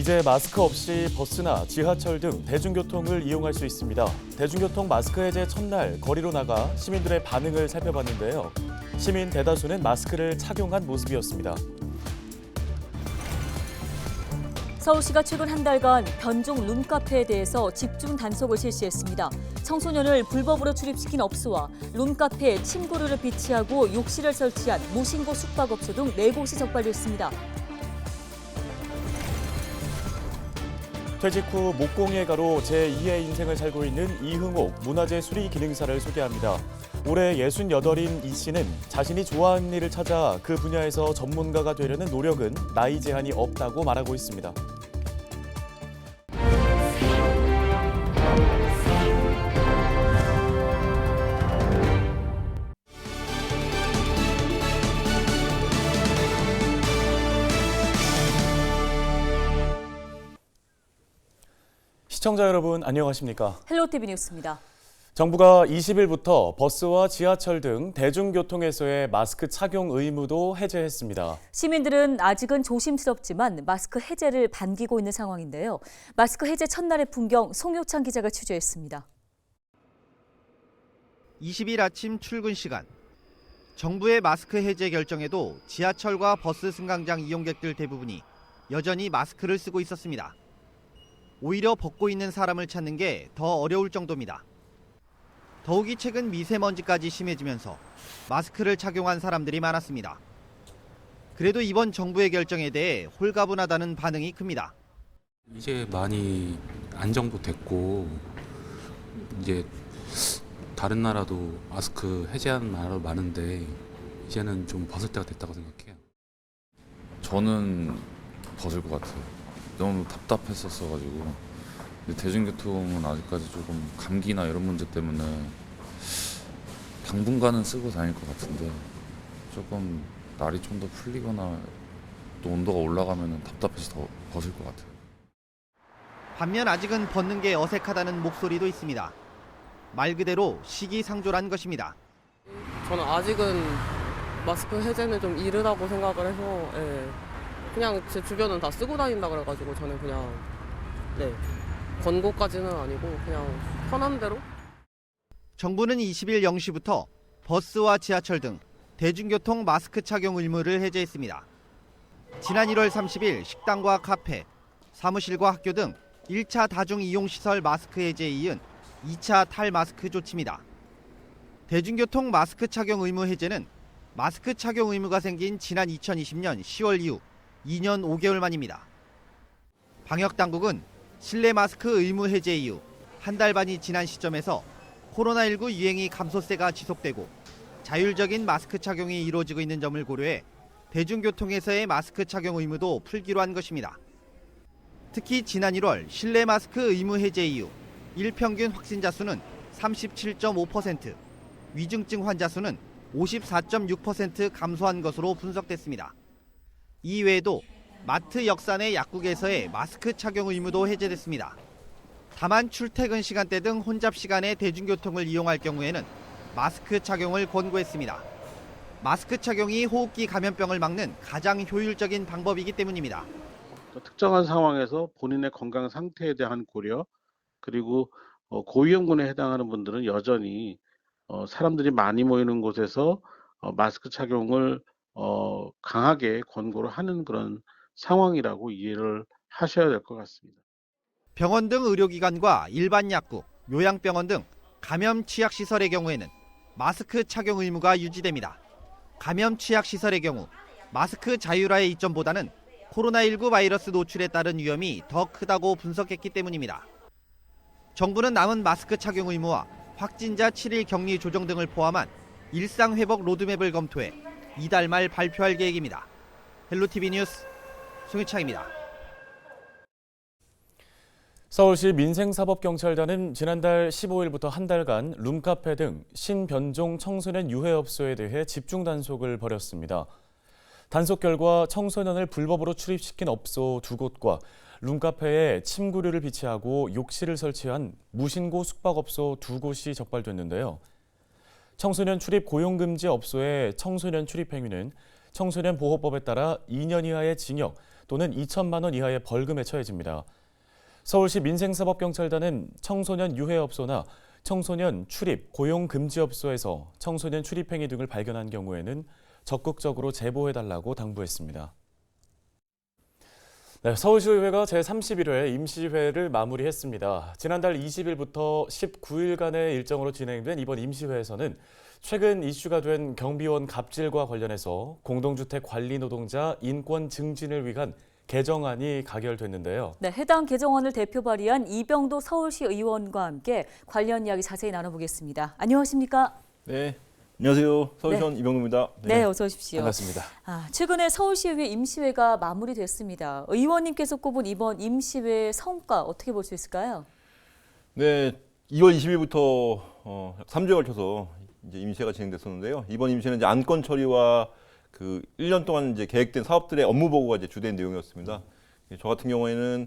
이제 마스크 없이 버스나 지하철 등 대중교통을 이용할 수 있습니다. 대중교통 마스크 해제 첫날 거리로 나가 시민들의 반응을 살펴봤는데요. 시민 대다수는 마스크를 착용한 모습이었습니다. 서울시가 최근 한 달간 변종 룸카페에 대해서 집중 단속을 실시했습니다. 청소년을 불법으로 출입시킨 업소와 룸카페에 침구류를 비치하고 욕실을 설치한 무신고 숙박업소 등 4곳이 적발됐습니다. 퇴직 후 목공예가로 제2의 인생을 살고 있는 이흥옥 문화재 수리 기능사를 소개합니다. 올해 68인 이 씨는 자신이 좋아하는 일을 찾아 그 분야에서 전문가가 되려는 노력은 나이 제한이 없다고 말하고 있습니다. 시청자 여러분 안녕하십니까? 헬로티비 뉴스입니다. 정부가 20일부터 버스와 지하철 등 대중교통에서의 마스크 착용 의무도 해제했습니다. 시민들은 아직은 조심스럽지만 마스크 해제를 반기고 있는 상황인데요. 마스크 해제 첫날의 풍경 송효창 기자가 취재했습니다. 20일 아침 출근 시간. 정부의 마스크 해제 결정에도 지하철과 버스 승강장 이용객들 대부분이 여전히 마스크를 쓰고 있었습니다. 오히려 벗고 있는 사람을 찾는 게 더 어려울 정도입니다. 더욱이 최근 미세먼지까지 심해지면서 마스크를 착용한 사람들이 많았습니다. 그래도 이번 정부의 결정에 대해 홀가분하다는 반응이 큽니다. 이제 많이 안정도 이제 다른 나라도 마스크 해제하는 나라도 많은데 이제는 좀 벗을 때가 됐다고 생각해요. 저는 벗을 것 같아요. 너무 답답했었어가지고. 근데 대중교통은 아직까지 조금 감기나 이런 문제 때문에 당분간은 쓰고 다닐 것 같은데 조금 날이 좀 더 풀리거나 또 온도가 올라가면 답답해서 더 벗을 것 같아요. 반면 아직은 벗는 게 어색하다는 목소리도 있습니다. 말 그대로 시기상조란 것입니다. 저는 아직은 마스크 해제는 좀 이르다고 생각을 해서 그냥 제 주변은 다 쓰고 다닌다 그래가지고 저는 그냥 권고까지는 아니고 그냥 편한 대로. 정부는 20일 0시부터 버스와 지하철 등 대중교통 마스크 착용 의무를 해제했습니다. 지난 1월 30일 식당과 카페, 사무실과 학교 등 1차 다중이용시설 마스크 해제에 이은 2차 탈마스크 조치입니다. 대중교통 마스크 착용 의무 해제는 마스크 착용 의무가 생긴 지난 2020년 10월 이후 2년 5개월 만입니다. 방역당국은 실내 마스크 의무 해제 이후 한 달 반이 지난 시점에서 코로나19 유행이 감소세가 지속되고 자율적인 마스크 착용이 이루어지고 있는 점을 고려해 대중교통에서의 마스크 착용 의무도 풀기로 한 것입니다. 특히 지난 1월 실내 마스크 의무 해제 이후 일평균 확진자 수는 37.5%, 위중증 환자 수는 54.6% 감소한 것으로 분석됐습니다. 이외에도 마트 역산의 약국에서의 마스크 착용 의무도 해제됐습니다. 다만 출퇴근 시간대 등 혼잡 시간에 대중교통을 이용할 경우에는 마스크 착용을 권고했습니다. 마스크 착용이 호흡기 감염병을 막는 가장 효율적인 방법이기 때문입니다. 특정한 상황에서 본인의 건강 상태에 대한 고려, 그리고 고위험군에 해당하는 분들은 여전히 사람들이 많이 모이는 곳에서 마스크 착용을 강하게 권고를 하는 그런 상황이라고 이해를 하셔야 될 것 같습니다. 병원 등 의료기관과 일반 약국, 요양병원 등 감염 취약시설의 경우에는 마스크 착용 의무가 유지됩니다. 감염 취약시설의 경우 마스크 자율화의 이점보다는 코로나19 바이러스 노출에 따른 위험이 더 크다고 분석했기 때문입니다. 정부는 남은 마스크 착용 의무와 확진자 7일 격리 조정 등을 포함한 일상회복 로드맵을 검토해 이달 말 발표할 계획입니다. 헬로티비 뉴스 송유창입니다. 서울시 민생사법경찰단은 지난달 15일부터 한 달간 룸카페 등 신변종 청소년 유해업소에 대해 집중 단속을 벌였습니다. 단속 결과 청소년을 불법으로 출입시킨 업소 2곳과 룸카페에 침구류를 비치하고 욕실을 설치한 무신고 숙박업소 2곳이 적발됐는데요. 청소년 출입 고용금지 업소의 청소년 출입 행위는 청소년보호법에 따라 2년 이하의 징역 또는 2천만 원 이하의 벌금에 처해집니다. 서울시 민생사법경찰단은 청소년 유해업소나 청소년 출입, 고용금지업소에서 청소년 출입행위 등을 발견한 경우에는 적극적으로 제보해달라고 당부했습니다. 네, 서울시의회가 제31회 임시회를 마무리했습니다. 지난달 20일부터 19일간의 일정으로 진행된 이번 임시회에서는 최근 이슈가 된 경비원 갑질과 관련해서 공동주택 관리 노동자 인권 증진을 위한 개정안이 가결됐는데요. 네, 해당 개정안을 대표 발의한 이병도 서울시 의원과 함께 관련 이야기 자세히 나눠보겠습니다. 안녕하십니까? 네, 안녕하세요. 서울시원 이병도입니다. 네, 어서 오십시오. 반갑습니다. 최근에 서울시의회 임시회가 마무리됐습니다. 의원님께서 꼽은 이번 임시회 성과 어떻게 볼 수 있을까요? 네, 2월 20일부터 3주에 걸쳐서 이제 임시회가 진행됐었는데요. 이번 임시회는 이제 안건 처리와 그 1년 동안 이제 계획된 사업들의 업무 보고가 이제 주된 내용이었습니다. 저 같은 경우에는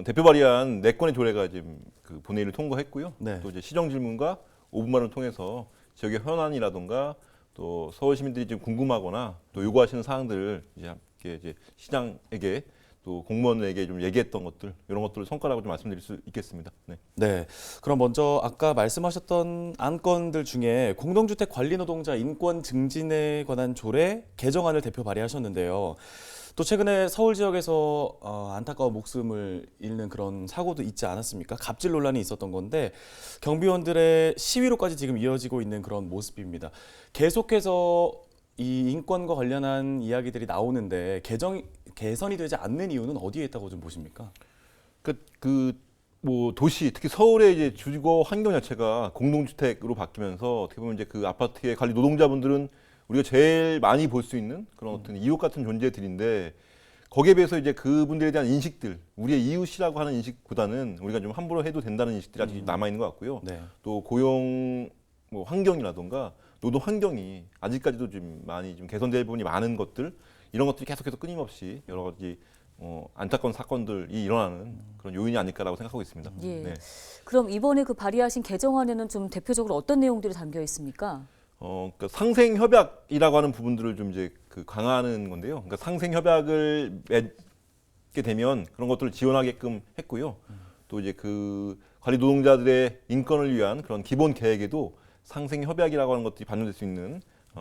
대표 발의한 4건의 조례가 지금 그 본회의를 통과했고요. 네. 또 이제 시정 질문과 5분만을 통해서 지역의 현안이라든가 또 서울 시민들이 지금 궁금하거나 또 요구하시는 사항들을 이제 함께 이제 시장에게 또 공무원에게 좀 얘기했던 것들 이런 것들을 성과라고 좀 말씀드릴 수 있겠습니다. 네. 네, 그럼 먼저 아까 말씀하셨던 안건들 중에 공동주택 관리 노동자 인권 증진에 관한 조례 개정안을 대표 발의하셨는데요. 또 최근에 서울 지역에서 안타까운 목숨을 잃는 그런 사고도 있지 않았습니까? 갑질 논란이 있었던 건데 경비원들의 시위로까지 지금 이어지고 있는 그런 모습입니다. 계속해서 이 인권과 관련한 이야기들이 나오는데 개선이 되지 않는 이유는 어디에 있다고 좀 보십니까? 뭐 도시 특히 서울의 이제 주거 환경 자체가 공동주택으로 바뀌면서 어떻게 보면 이제 그 아파트의 관리 노동자분들은 우리가 제일 많이 볼 수 있는 그런 어떤 이웃 같은 존재들인데 거기에 비해서 이제 그분들에 대한 인식들, 우리의 이웃이라고 하는 인식보다는 우리가 좀 함부로 해도 된다는 인식들이 아직 남아 있는 것 같고요. 네. 또 고용 뭐 환경이라든가 노동 환경이 아직까지도 좀 많이 좀 개선될 부분이 많은 것들 이런 것들이 계속해서 끊임없이 여러 가지 안타까운 사건들이 일어나는 그런 요인이 아닐까라고 생각하고 있습니다. 예. 네. 그럼 이번에 그 발의하신 개정안에는 좀 대표적으로 어떤 내용들이 담겨 있습니까? 그러니까 상생 협약이라고 하는 부분들을 좀 이제 그 강화하는 건데요. 그러니까 상생 협약을 맺게 되면 그런 것들을 지원하게끔 했고요. 또 이제 그 관리 노동자들의 인권을 위한 그런 기본 계획에도 상생 협약이라고 하는 것들이 반영될 수 있는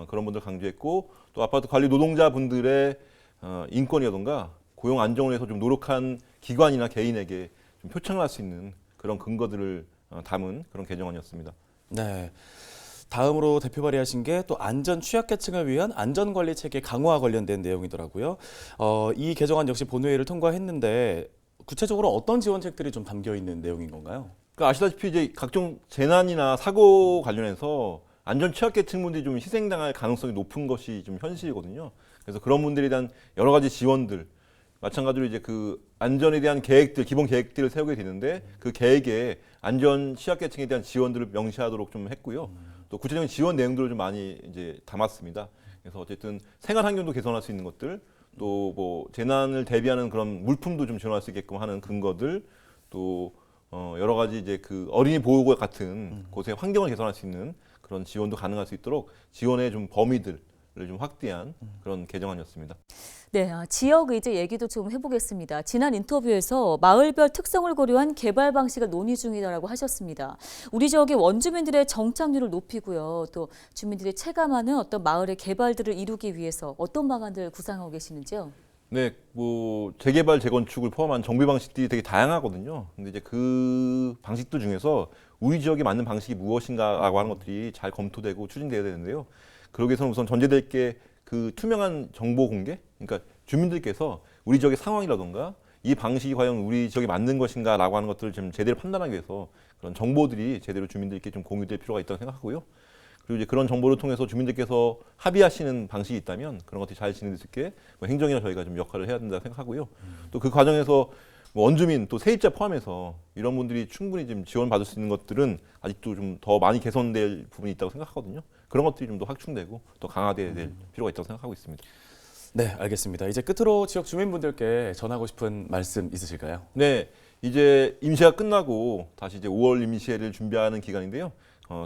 그런 분들 강조했고 또 아파트 관리 노동자분들의 인권이라든가 고용 안정을 위해서 좀 노력한 기관이나 개인에게 좀 표창을 할 수 있는 그런 근거들을 담은 그런 개정안이었습니다. 네. 다음으로 대표 발의하신 게 또 안전 취약계층을 위한 안전관리 체계 강화 관련된 내용이더라고요. 이 개정안 역시 본회의를 통과했는데 구체적으로 어떤 지원책들이 좀 담겨 있는 내용인 건가요? 그러니까 아시다시피 이제 각종 재난이나 사고 관련해서 안전 취약계층분들이 좀 희생당할 가능성이 높은 것이 좀 현실이거든요. 그래서 그런 분들에 대한 여러 가지 지원들, 마찬가지로 이제 그 안전에 대한 계획들, 기본 계획들을 세우게 되는데 그 계획에 안전 취약계층에 대한 지원들을 명시하도록 좀 했고요. 또 구체적인 지원 내용들을 좀 많이 이제 담았습니다. 그래서 어쨌든 생활 환경도 개선할 수 있는 것들, 또 뭐 재난을 대비하는 그런 물품도 좀 지원할 수 있게끔 하는 근거들, 또 여러 가지 이제 그 어린이 보호구역 같은 곳의 환경을 개선할 수 있는 그런 지원도 가능할 수 있도록 지원의 좀 범위들을 좀 확대한 그런 개정안이었습니다. 네, 지역 의제 얘기도 좀 해보겠습니다. 지난 인터뷰에서 마을별 특성을 고려한 개발 방식을 논의 중이다라고 하셨습니다. 우리 지역의 원주민들의 정착률을 높이고요. 또 주민들이 체감하는 어떤 마을의 개발들을 이루기 위해서 어떤 방안들 구상하고 계시는지요? 네, 뭐 재개발, 재건축을 포함한 정비 방식들이 되게 다양하거든요. 근데 이제 그 방식들 중에서 우리 지역에 맞는 방식이 무엇인가라고 하는 것들이 잘 검토되고 추진돼야 되는데요. 그러기 위해서는 우선 전제될 게 그 투명한 정보 공개, 그러니까 주민들께서 우리 지역의 상황이라던가 이 방식이 과연 우리 지역에 맞는 것인가라고 하는 것들을 좀 제대로 판단하기 위해서 그런 정보들이 제대로 주민들께 좀 공유될 필요가 있다고 생각하고요. 그리고 이제 그런 정보를 통해서 주민들께서 합의하시는 방식이 있다면 그런 것들이 잘 진행될 수 있게 뭐 행정이나 저희가 좀 역할을 해야 된다고 생각하고요. 또 그 과정에서 뭐 원주민 또 세입자 포함해서 이런 분들이 충분히 좀 지원받을 수 있는 것들은 아직도 좀 더 많이 개선될 부분이 있다고 생각하거든요. 그런 것들이 좀 더 확충되고 더 강화돼야 될 필요가 있다고 생각하고 있습니다. 네, 알겠습니다. 이제 끝으로 지역 주민분들께 전하고 싶은 말씀 있으실까요? 네, 이제 임시가 끝나고 다시 이제 5월 임시회를 준비하는 기간인데요.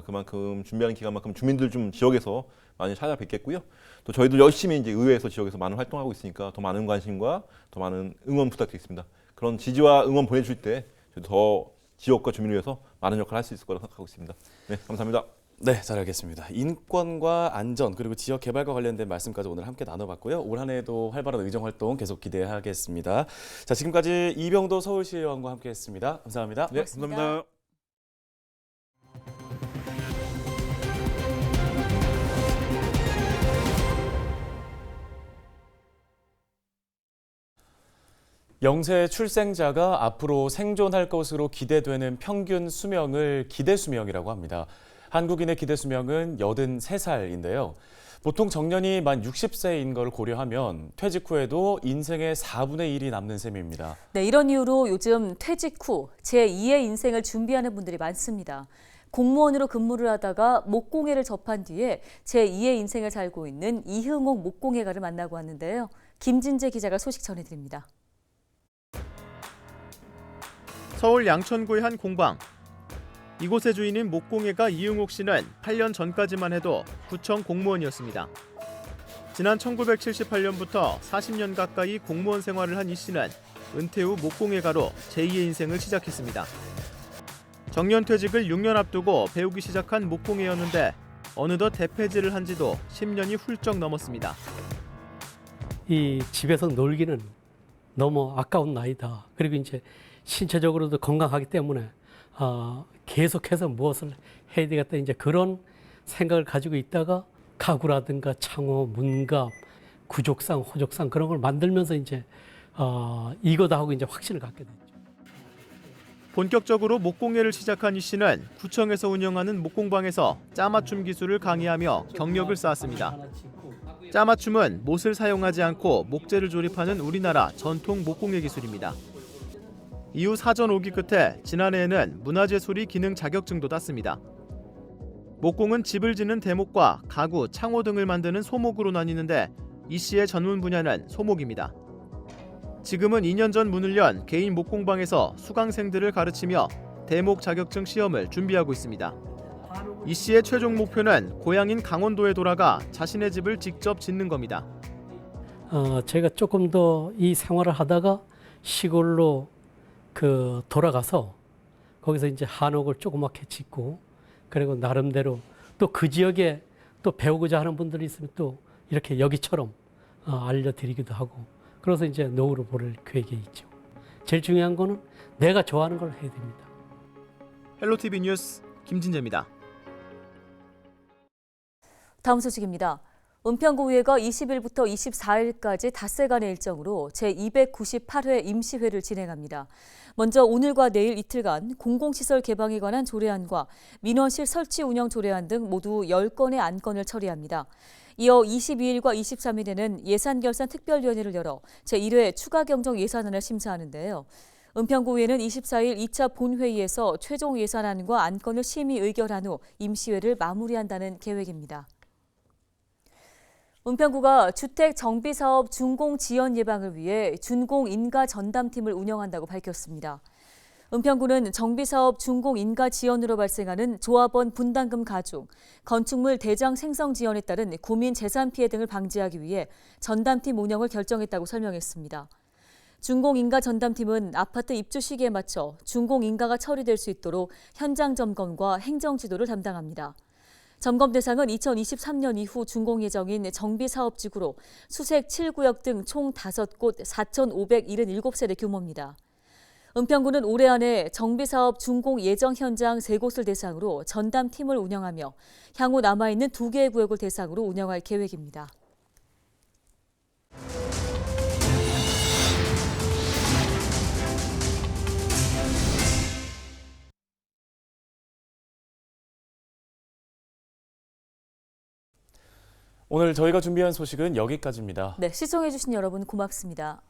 그만큼 준비하는 기간만큼 주민들 좀 지역에서 많이 찾아뵙겠고요. 또 저희도 열심히 이제 의회에서 지역에서 많은 활동하고 있으니까 더 많은 관심과 더 많은 응원 부탁드리겠습니다. 그런 지지와 응원 보내주실 때 저희도 더 지역과 주민을 위해서 많은 역할을 할 수 있을 거라고 생각하고 있습니다. 네, 감사합니다. 네, 잘 알겠습니다. 인권과 안전 그리고 지역 개발과 관련된 말씀까지 오늘 함께 나눠봤고요. 올 한 해도 활발한 의정 활동 계속 기대하겠습니다. 자, 지금까지 이병도 서울시의원과 함께했습니다. 감사합니다. 네, 감사합니다. 영세 출생자가 앞으로 생존할 것으로 기대되는 평균 수명을 기대 수명이라고 합니다. 한국인의 기대 수명은 83살인데요. 보통 정년이 만 60세인 걸 고려하면 퇴직 후에도 인생의 4분의 1이 남는 셈입니다. 네, 이런 이유로 요즘 퇴직 후 제2의 인생을 준비하는 분들이 많습니다. 공무원으로 근무를 하다가 목공예를 접한 뒤에 제2의 인생을 살고 있는 이흥옥 목공예가를 만나고 왔는데요. 김진재 기자가 소식 전해드립니다. 서울 양천구의 한 공방. 이곳의 주인인 목공예가 이흥옥 씨는 8년 전까지만 해도 구청 공무원이었습니다. 지난 1978년부터 40년 가까이 공무원 생활을 한 이 씨는 은퇴 후 목공예가로 제2의 인생을 시작했습니다. 정년퇴직을 6년 앞두고 배우기 시작한 목공예였는데 어느덧 대폐지를 한 지도 10년이 훌쩍 넘었습니다. 이 집에서 놀기는 너무 아까운 나이다. 그리고 이제 신체적으로도 건강하기 때문에 계속해서 무엇을 해야 되겠다 이제 그런 생각을 가지고 있다가 가구라든가 창호, 문갑, 구족상, 호족상 그런 걸 만들면서 이제 이거다 하고 이제 확신을 갖게 됐죠. 본격적으로 목공예를 시작한 이 씨는 구청에서 운영하는 목공방에서 짜맞춤 기술을 강의하며 경력을 쌓았습니다. 짜맞춤은 못을 사용하지 않고 목재를 조립하는 우리나라 전통 목공예 기술입니다. 이후 사전 오기 끝에 지난해에는 문화재소리 기능 자격증도 땄습니다. 목공은 집을 짓는 대목과 가구, 창호 등을 만드는 소목으로 나뉘는데 이 씨의 전문 분야는 소목입니다. 지금은 2년 전 문을 연 개인 목공방에서 수강생들을 가르치며 대목 자격증 시험을 준비하고 있습니다. 이 씨의 최종 목표는 고향인 강원도에 돌아가 자신의 집을 직접 짓는 겁니다. 제가 조금 더 이 생활을 하다가 시골로 돌아가서 거기서 이제 한옥을 조그맣게 짓고 그리고 나름대로 또 그 지역에 또 배우고자 하는 분들이 있으면 또 이렇게 여기처럼 알려드리기도 하고 그래서 이제 노후를 보낼 계획이 있죠. 제일 중요한 거는 내가 좋아하는 걸 해야 됩니다. 헬로티비 뉴스 김진재입니다. 다음 소식입니다. 은평구의회가 20일부터 24일까지 닷새간의 일정으로 제298회 임시회를 진행합니다. 먼저 오늘과 내일 이틀간 공공시설 개방에 관한 조례안과 민원실 설치 운영 조례안 등 모두 10건의 안건을 처리합니다. 이어 22일과 23일에는 예산결산 특별위원회를 열어 제1회 추가경정 예산안을 심사하는데요. 은평구의회는 24일 2차 본회의에서 최종 예산안과 안건을 심의 의결한 후 임시회를 마무리한다는 계획입니다. 은평구가 주택 정비사업 준공 지연 예방을 위해 준공 인가 전담팀을 운영한다고 밝혔습니다. 은평구는 정비사업 준공 인가 지연으로 발생하는 조합원 분담금 가중, 건축물 대장 생성 지연에 따른 구민 재산 피해 등을 방지하기 위해 전담팀 운영을 결정했다고 설명했습니다. 준공 인가 전담팀은 아파트 입주 시기에 맞춰 준공 인가가 처리될 수 있도록 현장 점검과 행정 지도를 담당합니다. 점검 대상은 2023년 이후 준공 예정인 정비사업지구로 수색 7구역 등 총 5곳 4,577세대 규모입니다. 은평구는 올해 안에 정비사업 준공 예정 현장 3곳을 대상으로 전담팀을 운영하며 향후 남아있는 2개의 구역을 대상으로 운영할 계획입니다. 오늘 저희가 준비한 소식은 여기까지입니다. 네, 시청해주신 여러분 고맙습니다.